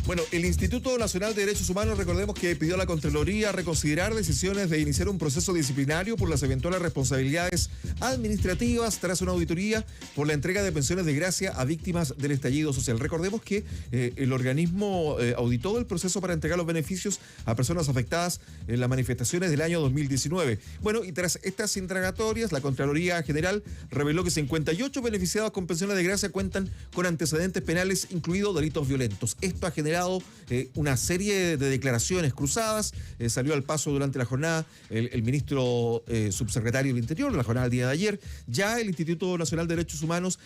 Bueno, el Instituto Nacional de Derechos Humanos, recordemos que pidió a la Contraloría reconsiderar decisiones de iniciar un proceso disciplinario por las eventuales responsabilidades administrativas tras una auditoría por la entrega de pensiones de gracia a víctimas del estallido social. Recordemos que el organismo auditó el proceso para entregar los beneficios a personas afectadas en las manifestaciones del año 2019. Bueno, y tras estas indagatorias, la Contraloría General reveló que 58 beneficiados con pensiones de gracia cuentan con antecedentes penales, incluidos delitos violentos. Esto ha generado una serie de declaraciones cruzadas. Salió al paso durante la jornada el ministro subsecretario del Interior, en la jornada del día de ayer. Ya el Instituto Nacional de Derechos Humanos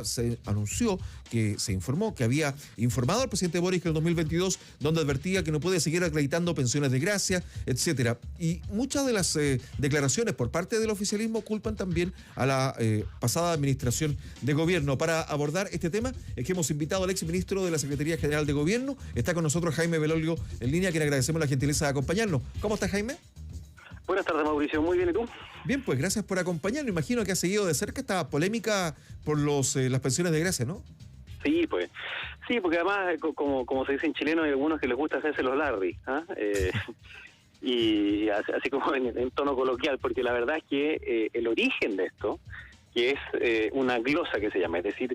se informó que había informado al presidente Boric en el 2022, donde advertía que no puede seguir acreditando pensiones de gracia, etcétera. Y muchas de las declaraciones por parte del oficialismo culpan también a la pasada administración de gobierno. Para abordar este tema es que hemos invitado al exministro de la Secretaría General de Gobierno. Está con nosotros Jaime Belolio en línea, a quien agradecemos la gentileza de acompañarnos. ¿Cómo estás, Jaime? Buenas tardes, Mauricio. Muy bien, ¿y tú? Bien, pues gracias por acompañarnos. Imagino que has seguido de cerca esta polémica por las pensiones de gracia, ¿no? Sí, pues. Sí, porque además, como se dice en chileno, hay algunos que les gusta hacerse los Larry, y así como en tono coloquial, porque la verdad es que el origen de esto, que es una glosa que se llama, es decir,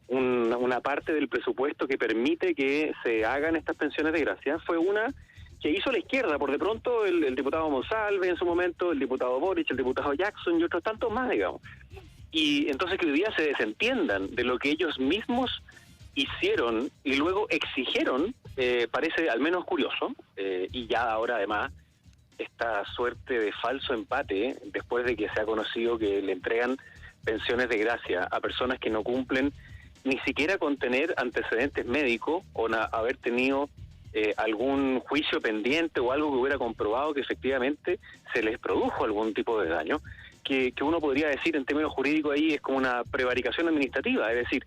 una parte del presupuesto que permite que se hagan estas pensiones de gracia, fue una que hizo la izquierda, por de pronto el diputado Monsalve en su momento, el diputado Boric, el diputado Jackson y otros tantos más, digamos. Y entonces que hoy día se desentiendan de lo que ellos mismos hicieron y luego exigieron, parece al menos curioso, y ya ahora además esta suerte de falso empate, después de que se ha conocido que le entregan pensiones de gracia a personas que no cumplen ni siquiera con tener antecedentes médicos o haber tenido algún juicio pendiente o algo que hubiera comprobado que efectivamente se les produjo algún tipo de daño, que uno podría decir en términos jurídicos ahí es como una prevaricación administrativa, es decir,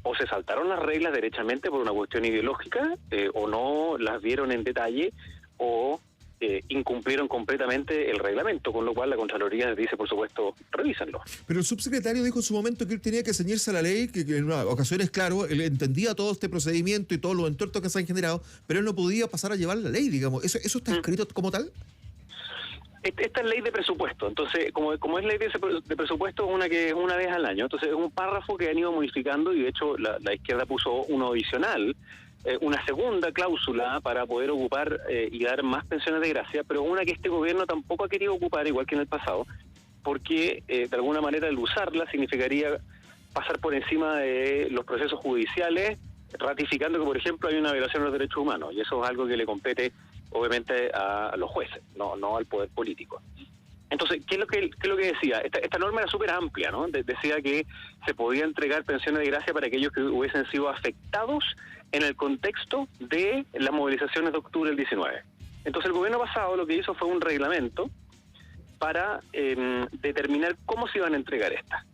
o se saltaron las reglas derechamente por una cuestión ideológica, o no las vieron en detalle, o incumplieron completamente el reglamento, con lo cual la Contraloría dice, por supuesto, revísenlo. Pero el subsecretario dijo en su momento que él tenía que ceñirse a la ley, que en ocasiones, claro, él entendía todo este procedimiento y todos los entuertos que se han generado, pero él no podía pasar a llevar la ley, digamos. ¿Eso está escrito como tal? Esta es ley de presupuesto, entonces, como es ley de presupuesto, es una vez al año, entonces es un párrafo que han ido modificando y de hecho la izquierda puso uno adicional, una segunda cláusula para poder ocupar y dar más pensiones de gracia, pero una que este gobierno tampoco ha querido ocupar, igual que en el pasado, porque de alguna manera el usarla significaría pasar por encima de los procesos judiciales, ratificando que, por ejemplo, hay una violación de los derechos humanos, y eso es algo que le compete, obviamente, a los jueces, no al poder político. Entonces, ¿qué es lo que decía? Esta norma era súper amplia, ¿no? Decía que se podía entregar pensiones de gracia para aquellos que hubiesen sido afectados en el contexto de las movilizaciones de octubre del 19. Entonces, el gobierno pasado lo que hizo fue un reglamento para determinar cómo se iban a entregar estas.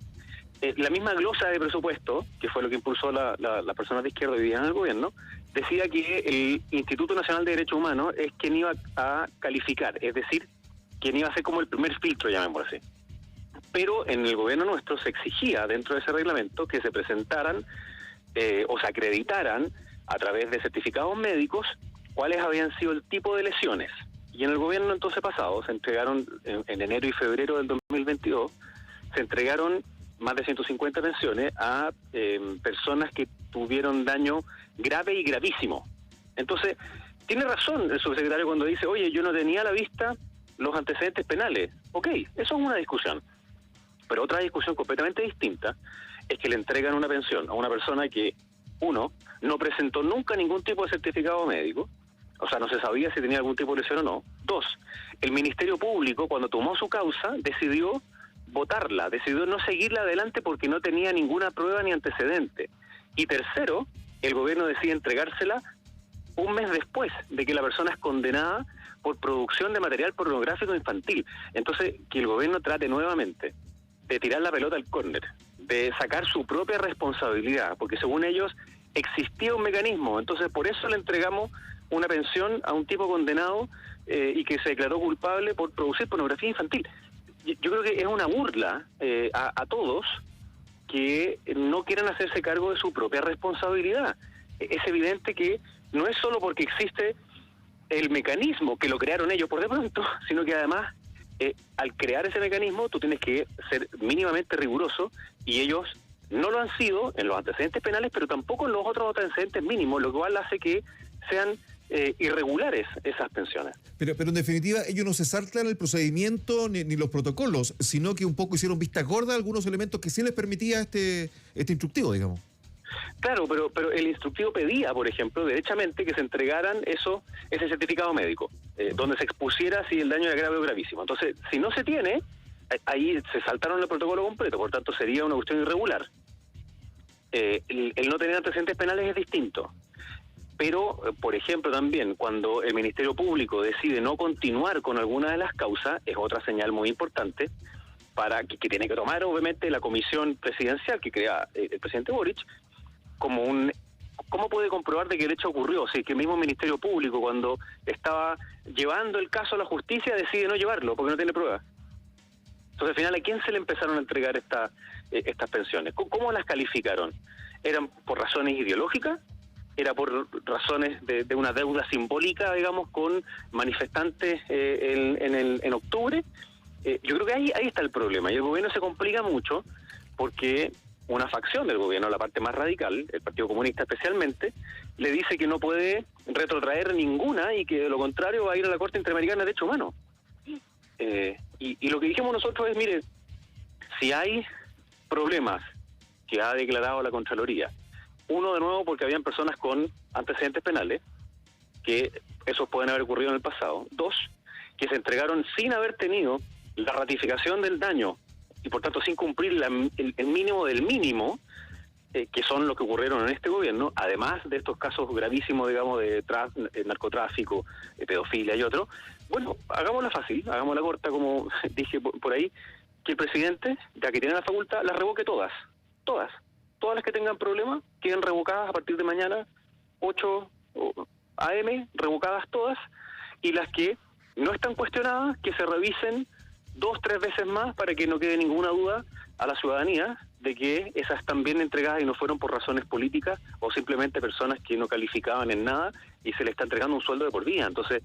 La misma glosa de presupuesto, que fue lo que impulsó la persona de izquierda hoy día en el gobierno, decía que el Instituto Nacional de Derechos Humanos es quien iba a calificar, es decir, quien iba a ser como el primer filtro, llamémoslo así. Pero en el gobierno nuestro se exigía dentro de ese reglamento que se presentaran o se acreditaran a través de certificados médicos cuáles habían sido el tipo de lesiones. Y en el gobierno entonces pasado se entregaron, en enero y febrero del 2022, se entregaron más de 150 pensiones a personas que tuvieron daño grave y gravísimo. Entonces, tiene razón el subsecretario cuando dice, oye, yo no tenía a la vista los antecedentes penales. Ok, eso es una discusión. Pero otra discusión completamente distinta es que le entregan una pensión a una persona que, uno, no presentó nunca ningún tipo de certificado médico, o sea, no se sabía si tenía algún tipo de lesión o no. Dos, el Ministerio Público, cuando tomó su causa, decidió votarla, decidió no seguirla adelante porque no tenía ninguna prueba ni antecedente. Y tercero, el gobierno decide entregársela un mes después de que la persona es condenada por producción de material pornográfico infantil. Entonces, que el gobierno trate nuevamente de tirar la pelota al córner, de sacar su propia responsabilidad, porque según ellos existía un mecanismo, entonces por eso le entregamos una pensión a un tipo condenado y que se declaró culpable por producir pornografía infantil. Yo creo que es una burla a todos que no quieran hacerse cargo de su propia responsabilidad. Es evidente que no es solo porque existe el mecanismo que lo crearon ellos por de pronto, sino que además al crear ese mecanismo tú tienes que ser mínimamente riguroso, y ellos no lo han sido en los antecedentes penales, pero tampoco en los otros antecedentes mínimos, lo cual hace que sean irregulares esas pensiones. Pero en definitiva, ellos no se saltan el procedimiento ni los protocolos, sino que un poco hicieron vista gorda a algunos elementos que sí les permitía este instructivo, digamos. Claro, pero el instructivo pedía, por ejemplo, derechamente que se entregaran ese certificado médico, donde se expusiera si el daño era grave o gravísimo. Entonces, si no se tiene, ahí se saltaron el protocolo completo, por tanto sería una cuestión irregular. El no tener antecedentes penales es distinto. Pero, por ejemplo, también cuando el Ministerio Público decide no continuar con alguna de las causas, es otra señal muy importante para que tiene que tomar, obviamente, la comisión presidencial que crea el presidente Boric, como ¿cómo puede comprobar de que el hecho ocurrió? Si que el mismo Ministerio Público, cuando estaba llevando el caso a la justicia, decide no llevarlo porque no tiene pruebas. Entonces, al final, ¿a quién se le empezaron a entregar estas pensiones? ¿Cómo las calificaron? ¿Eran por razones ideológicas? ¿Era por razones de una deuda simbólica, digamos, con manifestantes en octubre? Yo creo que ahí está el problema, y el gobierno se complica mucho porque una facción del gobierno, la parte más radical, el Partido Comunista especialmente, le dice que no puede retrotraer ninguna y que de lo contrario va a ir a la Corte Interamericana de Derechos Humanos. Y lo que dijimos nosotros es, mire, si hay problemas que ha declarado la Contraloría, uno, de nuevo, porque habían personas con antecedentes penales, que esos pueden haber ocurrido en el pasado. Dos, que se entregaron sin haber tenido la ratificación del daño y por tanto sin cumplir el mínimo del mínimo, que son los que ocurrieron en este gobierno, además de estos casos gravísimos, digamos, de narcotráfico, pedofilia y otros. Bueno, hagámosla fácil, hagámosla corta, como dije por ahí, que el presidente, ya que tiene la facultad, las revoque todas las que tengan problemas, queden revocadas a partir de mañana, 8 AM, revocadas todas, y las que no están cuestionadas, que se revisen 2-3 veces más para que no quede ninguna duda a la ciudadanía de que esas están bien entregadas y no fueron por razones políticas o simplemente personas que no calificaban en nada y se le está entregando un sueldo de por vida. Entonces,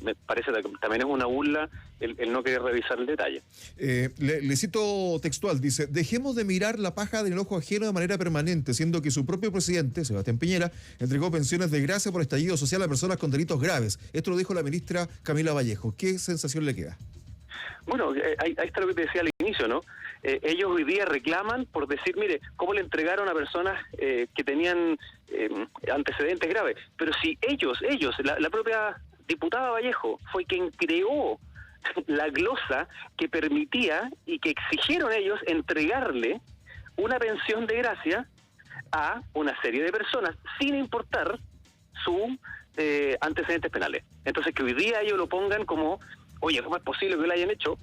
me parece que también es una burla el no querer revisar el detalle. Le cito textual, dice: dejemos de mirar la paja del ojo ajeno de manera permanente, siendo que su propio presidente, Sebastián Piñera, entregó pensiones de gracia por estallido social a personas con delitos graves. Esto lo dijo la ministra Camila Vallejo. ¿Qué sensación le queda? Bueno, ahí está lo que te decía al inicio, ¿no? Ellos hoy día reclaman por decir, mire, ¿cómo le entregaron a personas que tenían antecedentes graves? Pero si ellos, la propia diputada Vallejo fue quien creó la glosa que permitía y que exigieron ellos entregarle una pensión de gracia a una serie de personas sin importar sus antecedentes penales. Entonces, que hoy día ellos lo pongan como, oye, ¿cómo es posible que lo hayan hecho?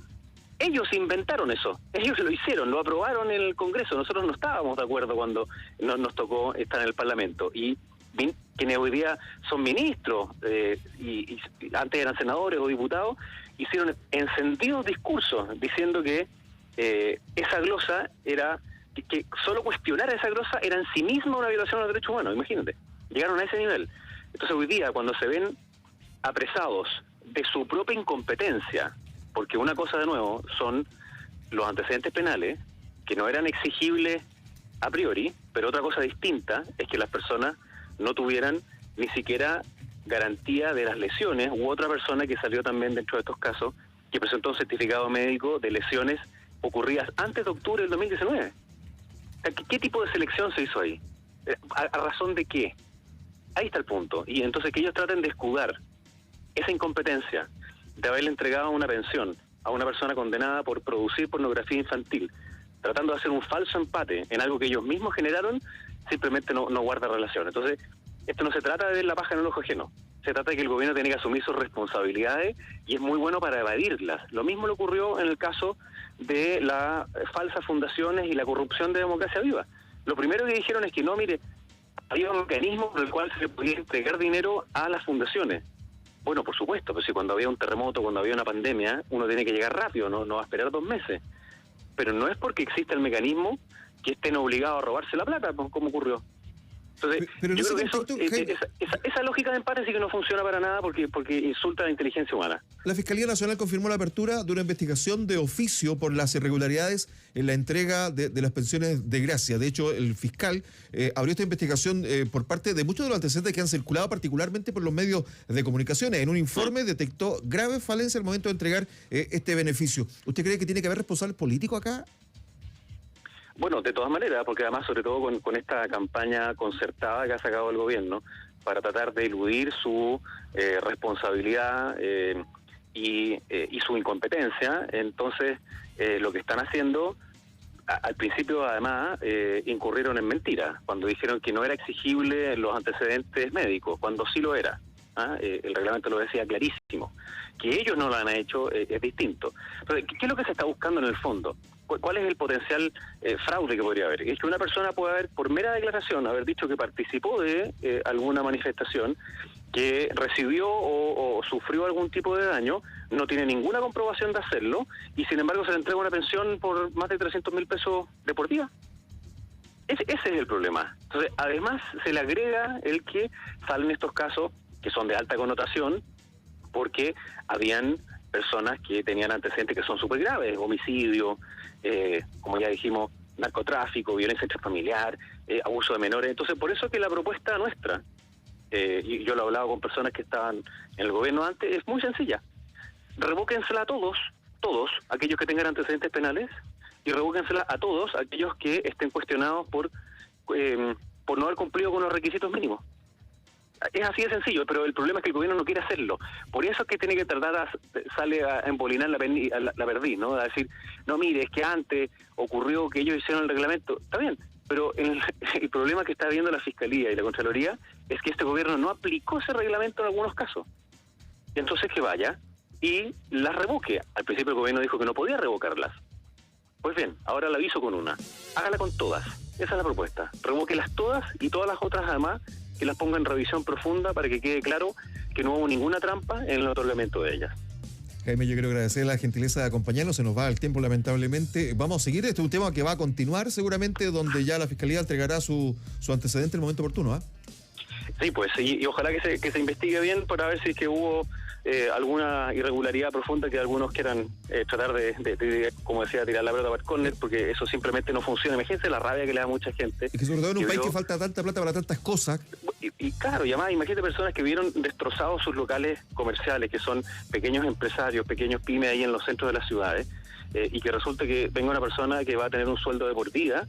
Ellos inventaron eso, ellos lo hicieron, lo aprobaron en el Congreso. Nosotros no estábamos de acuerdo cuando nos tocó estar en el Parlamento. Y quienes hoy día son ministros y antes eran senadores o diputados, hicieron encendidos discursos diciendo que esa glosa era, que solo cuestionar esa glosa era en sí misma una violación de los derechos humanos. Imagínate, llegaron a ese nivel. Entonces hoy día, cuando se ven apresados de su propia incompetencia, porque una cosa de nuevo son los antecedentes penales, que no eran exigibles a priori, pero otra cosa distinta es que las personas no tuvieran ni siquiera garantía de las lesiones, u otra persona que salió también dentro de estos casos, que presentó un certificado médico de lesiones ocurridas antes de octubre del 2019. ¿Qué tipo de selección se hizo ahí? ¿A razón de qué? Ahí está el punto. Y entonces que ellos traten de escudar esa incompetencia de haberle entregado una pensión a una persona condenada por producir pornografía infantil, tratando de hacer un falso empate en algo que ellos mismos generaron, simplemente no guarda relación. Entonces, esto no se trata de ver la paja en el ojo ajeno, se trata de que el gobierno tiene que asumir sus responsabilidades y es muy bueno para evadirlas. Lo mismo le ocurrió en el caso de las falsas fundaciones y la corrupción de Democracia Viva. Lo primero que dijeron es que no, mire, había un mecanismo por el cual se le podía entregar dinero a las fundaciones. Bueno, por supuesto, pero si cuando había un terremoto, cuando había una pandemia, uno tiene que llegar rápido, no va a esperar 2 meses. Pero no es porque exista el mecanismo que estén obligados a robarse la plata, como ocurrió. Entonces, pero yo creo que contexto, esa lógica de empate sí que no funciona para nada porque insulta a la inteligencia humana. La Fiscalía Nacional confirmó la apertura de una investigación de oficio por las irregularidades en la entrega de las pensiones de gracia. De hecho, el fiscal abrió esta investigación por parte de muchos de los antecedentes que han circulado, particularmente por los medios de comunicaciones. En un informe detectó graves falencias al momento de entregar este beneficio. ¿Usted cree que tiene que haber responsables políticos acá? Bueno, de todas maneras, porque además, sobre todo con esta campaña concertada que ha sacado el gobierno para tratar de eludir su responsabilidad y su incompetencia, entonces lo que están haciendo, al principio además, incurrieron en mentiras, cuando dijeron que no era exigible los antecedentes médicos, cuando sí lo era. El reglamento lo decía clarísimo. Que ellos no lo han hecho es distinto. Entonces, ¿qué es lo que se está buscando en el fondo? ¿Cuál es el potencial fraude que podría haber? Es que una persona puede haber, por mera declaración, haber dicho que participó de alguna manifestación, que recibió o sufrió algún tipo de daño, no tiene ninguna comprobación de hacerlo, y sin embargo se le entrega una pensión por más de 300.000 pesos de por vida. Ese es el problema. Entonces, además se le agrega el que salen estos casos que son de alta connotación, porque habían personas que tenían antecedentes que son súper graves, homicidio, como ya dijimos, narcotráfico, violencia intrafamiliar, abuso de menores. Entonces, por eso que la propuesta nuestra, y yo lo he hablado con personas que estaban en el gobierno antes, es muy sencilla. Revóquensela a todos aquellos que tengan antecedentes penales, y revóquensela a todos aquellos que estén cuestionados por no haber cumplido con los requisitos mínimos. Es así de sencillo, pero el problema es que el gobierno no quiere hacerlo. Por eso es que tiene que sale a embolinar la perdiz, ¿no? A decir, no, mire, es que antes ocurrió que ellos hicieron el reglamento. Está bien, pero el problema que está viendo la Fiscalía y la Contraloría es que este gobierno no aplicó ese reglamento en algunos casos. Y entonces que vaya y las revoque. Al principio el gobierno dijo que no podía revocarlas. Pues bien, ahora la aviso con una. Hágala con todas. Esa es la propuesta. Revóquelas todas y todas las otras además, que las ponga en revisión profunda para que quede claro que no hubo ninguna trampa en el otorgamiento de ellas. Jaime, yo quiero agradecer la gentileza de acompañarnos, se nos va el tiempo lamentablemente. Vamos a seguir, este es un tema que va a continuar seguramente, donde ya la Fiscalía entregará su antecedente en el momento oportuno, ¿ah? Sí, pues, y ojalá que se investigue bien para ver si es que hubo alguna irregularidad profunda que algunos quieran tratar de, como decía, tirar la pelota para el córner, porque eso simplemente no funciona. Imagínense la rabia que le da a mucha gente. Y que sobre todo en un país que falta tanta plata para tantas cosas. Y claro, y además imagínate personas que vieron destrozados sus locales comerciales, que son pequeños empresarios, pequeños pymes ahí en los centros de las ciudades, y que resulta que venga una persona que va a tener un sueldo de por vida,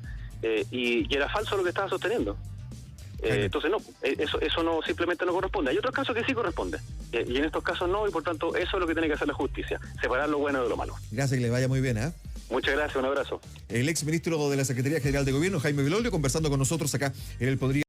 y era falso lo que estaba sosteniendo. Entonces no, eso no, simplemente no corresponde. Hay otros casos que sí corresponde, y en estos casos no, y por tanto eso es lo que tiene que hacer la justicia, separar lo bueno de lo malo. Gracias, que le vaya muy bien, ¿eh? Muchas gracias, un abrazo. El exministro de la Secretaría General de Gobierno, Jaime Belolio, conversando con nosotros acá en El Podría.